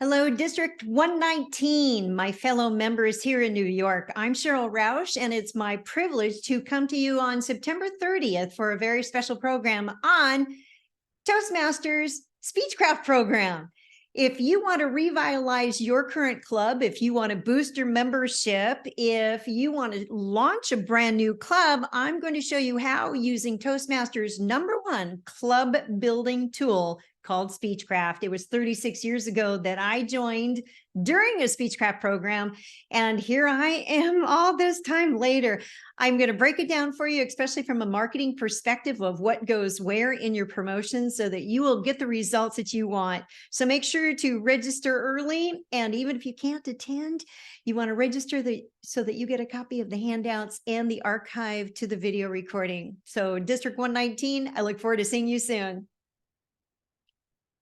Hello, District 119, my fellow members here in New York. I'm Sheryl Roush, and it's my privilege to come to you on September 30th for a very special program on Toastmasters Speechcraft Program. If you want to revitalize your current club, if you want to boost your membership, if you want to launch a brand new club, I'm going to show you how using Toastmasters' #1 club building tool called Speechcraft. It was 36 years ago that I joined during a Speechcraft program, and here I am all this time later. I'm going to break it down for you, especially from a marketing perspective of what goes where in your promotion so that you will get the results that you want. So make sure to register early. And even if you can't attend, you want to register so that you get a copy of the handouts and the archive to the video recording. So District 119, I look forward to seeing you soon.